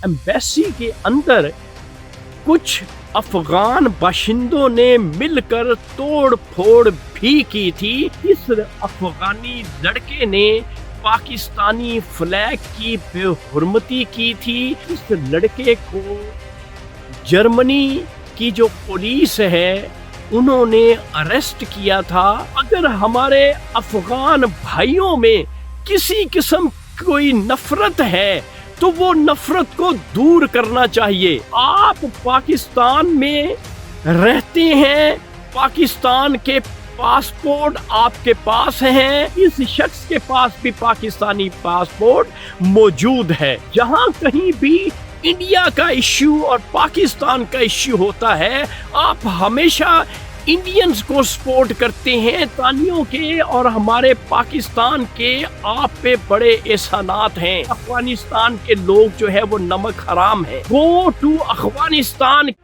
Embassy के अंदर कुछ अफगान बाशिंदों ने मिलकर तोड़ फोड़ भी की थी। इस अफगानी लड़के ने पाकिस्तानी फ्लैग की बेहुरमती की थी। इस लड़के को जर्मनी की जो पुलिस है उन्होंने अरेस्ट किया था। अगर हमारे अफगान भाइयों में किसी किस्म कोई नफरत है तो वो नफरत को दूर करना चाहिए। आप पाकिस्तान में रहते हैं, पाकिस्तान के पासपोर्ट आपके पास हैं, इस शख्स के पास भी पाकिस्तानी पासपोर्ट मौजूद है। जहां कहीं भी इंडिया का इश्यू और पाकिस्तान का इश्यू होता है, आप हमेशा इंडियंस को सपोर्ट करते हैं। तानियों के और हमारे पाकिस्तान के आप पे बड़े एहसानात हैं। अफगानिस्तान के लोग जो है वो नमक हराम है। Go to Afghanistan.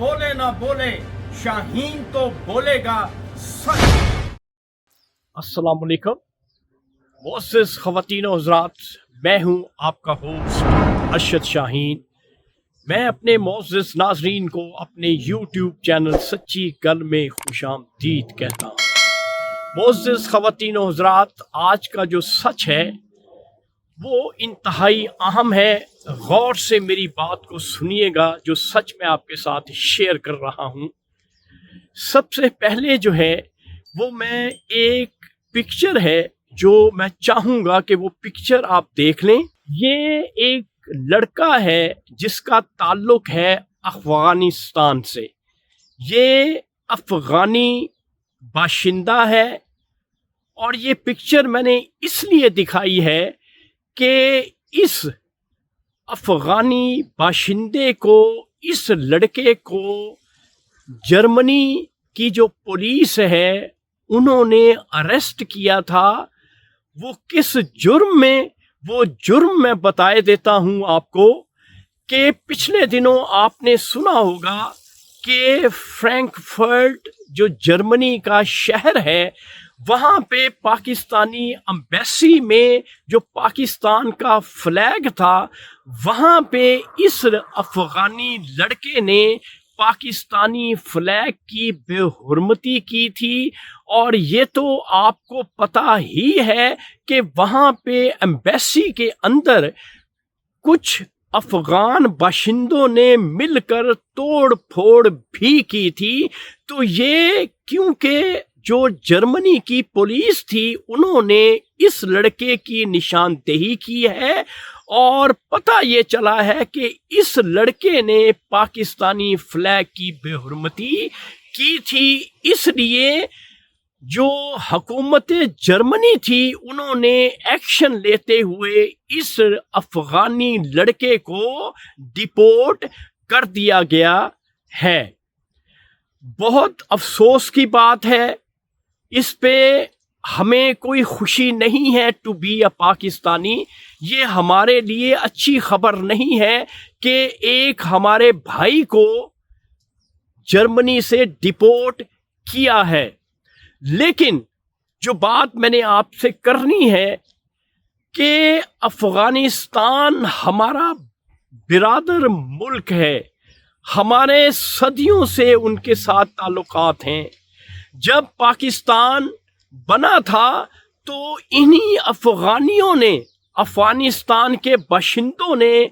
बोले ना बोले, शाहीन तो बोलेगा सच। अस्सलाम वालेकुम मोअज़्ज़िज़ ख़वातीन और हज़रात, मैं हूं आपका होस्ट अरशद शाहीन। मैं अपने मोअज़्ज़िज़ नाज़रीन को अपने यूट्यूब चैनल सच्ची गल में खुशामदीद कहता हूं। मोअज़्ज़िज़ ख़वातीन और हज़रात, आज का जो सच है वो इंतहाई अहम है। गौर से मेरी बात को सुनिएगा, जो सच मैं आपके साथ शेयर कर रहा हूँ। सबसे पहले जो है वो मैं एक पिक्चर है जो मैं चाहूँगा कि वो पिक्चर आप देख लें। ये एक लड़का है जिसका ताल्लुक है अफ़गानिस्तान से। ये अफ़गानी बाशिंदा है और ये पिक्चर मैंने इसलिए दिखाई है कि इस अफ़गानी बाशिंदे को, इस लड़के को जर्मनी की जो पुलिस है उन्होंने अरेस्ट किया था। वो किस जुर्म में, वो जुर्म मैं बताए देता हूँ आपको कि पिछले दिनों आपने सुना होगा कि फ्रैंकफर्ट जो जर्मनी का शहर है वहाँ पे पाकिस्तानी एम्बेसी में जो पाकिस्तान का फ्लैग था, वहाँ पे इस अफ़गानी लड़के ने पाकिस्तानी फ्लैग की बेहुरमती की थी। और ये तो आपको पता ही है कि वहाँ पे एम्बेसी के अंदर कुछ अफ़गान बाशिंदों ने मिलकर तोड़ फोड़ भी की थी। तो ये क्योंकि जो जर्मनी की पुलिस थी उन्होंने इस लड़के की निशानदेही की है और पता ये चला है कि इस लड़के ने पाकिस्तानी फ्लैग की बेहुरमती की थी। इसलिए जो हुकूमत जर्मनी थी उन्होंने एक्शन लेते हुए इस अफ़गानी लड़के को डिपोर्ट कर दिया गया है। बहुत अफसोस की बात है, इस पे हमें कोई खुशी नहीं है टू बी अ पाकिस्तानी। ये हमारे लिए अच्छी खबर नहीं है कि एक हमारे भाई को जर्मनी से डिपोर्ट किया है। लेकिन जो बात मैंने आपसे करनी है कि अफ़गानिस्तान हमारा बिरादर मुल्क है, हमारे सदियों से उनके साथ ताल्लुकात हैं। जब पाकिस्तान बना था तो इन्हीं अफ़गानियों ने, अफ़गानिस्तान के बाशिंदों ने,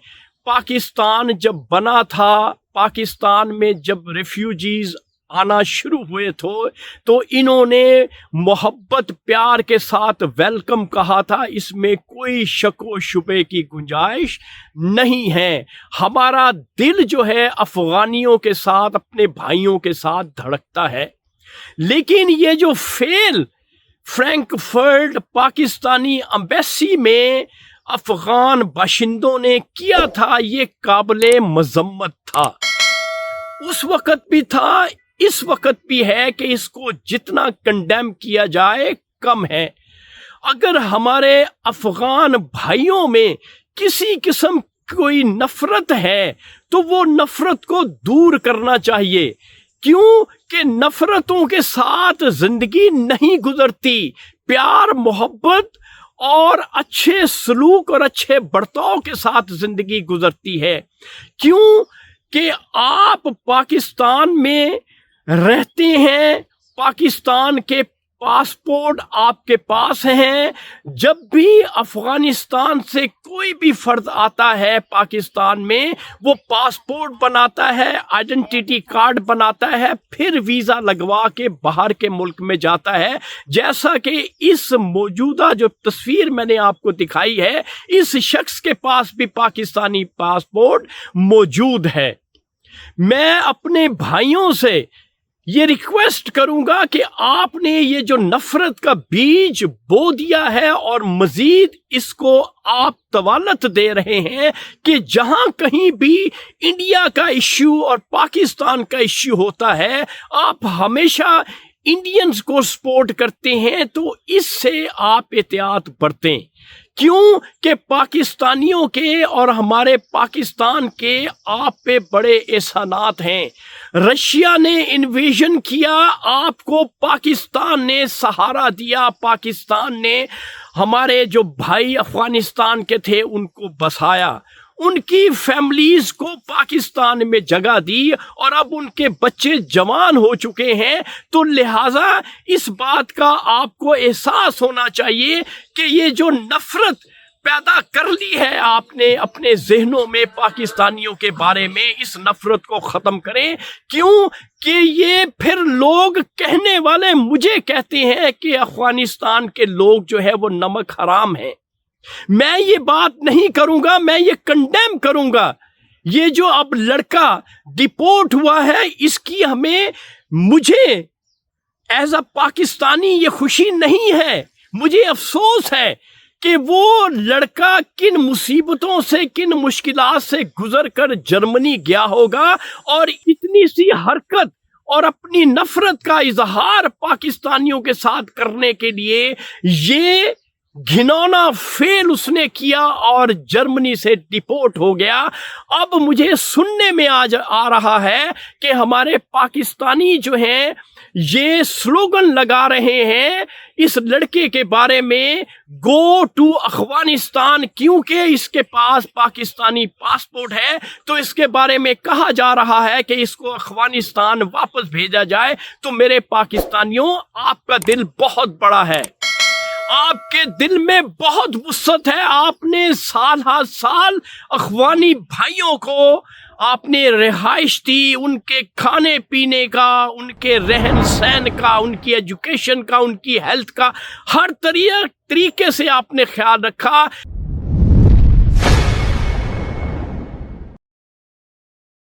पाकिस्तान जब बना था, पाकिस्तान में जब रेफ्यूजीज आना शुरू हुए थे तो इन्होंने मोहब्बत प्यार के साथ वेलकम कहा था। इसमें कोई शक व शुबे की गुंजाइश नहीं है। हमारा दिल जो है अफ़गानियों के साथ, अपने भाइयों के साथ धड़कता है। लेकिन ये जो फेल फ्रैंकफर्ट पाकिस्तानी एम्बेसी में अफ़गान बाशिंदों ने किया था, ये काबिले मज़म्मत था। उस वक़्त भी था, اس وقت بھی ہے کہ اس کو جتنا کنڈیم کیا جائے کم ہے۔ اگر ہمارے افغان بھائیوں میں کسی قسم کوئی نفرت ہے تو وہ نفرت کو دور کرنا چاہیے، کیوں کہ نفرتوں کے ساتھ زندگی نہیں گزرتی، پیار محبت اور اچھے سلوک اور اچھے برتاؤ کے ساتھ زندگی گزرتی ہے۔ کیوں کہ آپ پاکستان میں رہتے ہیں، پاکستان کے پاسپورٹ آپ کے پاس ہیں، جب بھی افغانستان سے کوئی بھی فرد آتا ہے پاکستان میں وہ پاسپورٹ بناتا ہے، آئیڈینٹی کارڈ بناتا ہے، پھر ویزا لگوا کے باہر کے ملک میں جاتا ہے۔ جیسا کہ اس موجودہ جو تصویر میں نے آپ کو دکھائی ہے، اس شخص کے پاس بھی پاکستانی پاسپورٹ موجود ہے۔ میں اپنے بھائیوں سے یہ ریکویسٹ کروں گا کہ آپ نے یہ جو نفرت کا بیج بو دیا ہے اور مزید اس کو آپ طوالت دے رہے ہیں کہ جہاں کہیں بھی انڈیا کا ایشو اور پاکستان کا ایشو ہوتا ہے آپ ہمیشہ انڈینز کو سپورٹ کرتے ہیں، تو اس سے آپ احتیاط برتیں۔ کیوں کہ پاکستانیوں کے اور ہمارے پاکستان کے آپ پہ بڑے احسانات ہیں۔ رشیا نے انویژن کیا، آپ کو پاکستان نے سہارا دیا، پاکستان نے ہمارے جو بھائی افغانستان کے تھے ان کو بسایا، ان کی فیملیز کو پاکستان میں جگہ دی، اور اب ان کے بچے جوان ہو چکے ہیں، تو لہٰذا اس بات کا آپ کو احساس ہونا چاہیے کہ یہ جو نفرت پیدا کر لی ہے آپ نے اپنے ذہنوں میں پاکستانیوں کے بارے میں، اس نفرت کو ختم کریں۔ کیوں کہ یہ پھر لوگ کہنے والے مجھے کہتے ہیں کہ افغانستان کے لوگ جو ہے وہ نمک حرام ہیں۔ میں یہ بات نہیں کروں گا، میں یہ کنڈیم کروں گا۔ یہ جو اب لڑکا ڈیپورٹ ہوا ہے اس کی مجھے ایز اے پاکستانی یہ خوشی نہیں ہے، مجھے افسوس ہے کہ وہ لڑکا کن مصیبتوں سے کن مشکلات سے گزر کر جرمنی گیا ہوگا، اور اتنی سی حرکت اور اپنی نفرت کا اظہار پاکستانیوں کے ساتھ کرنے کے لیے یہ گھنونا فیل اس نے کیا اور جرمنی سے ڈیپورٹ ہو گیا۔ اب مجھے سننے میں آ رہا ہے کہ ہمارے پاکستانی جو ہیں یہ سلوگن لگا رہے ہیں اس لڑکے کے بارے میں، گو ٹو افغانستان، کیونکہ اس کے پاس پاکستانی پاسپورٹ ہے تو اس کے بارے میں کہا جا رہا ہے کہ اس کو افغانستان واپس بھیجا جائے۔ تو میرے پاکستانیوں، آپ کا دل بہت بڑا ہے، آپ کے دل میں بہت وسعت ہے، آپ نے سال ہر سال افغانی بھائیوں کو آپ نے رہائش دی، ان کے کھانے پینے کا، ان کے رہن سہن کا، ان کی ایجوکیشن کا، ان کی ہیلتھ کا، ہر طریقے سے آپ نے خیال رکھا۔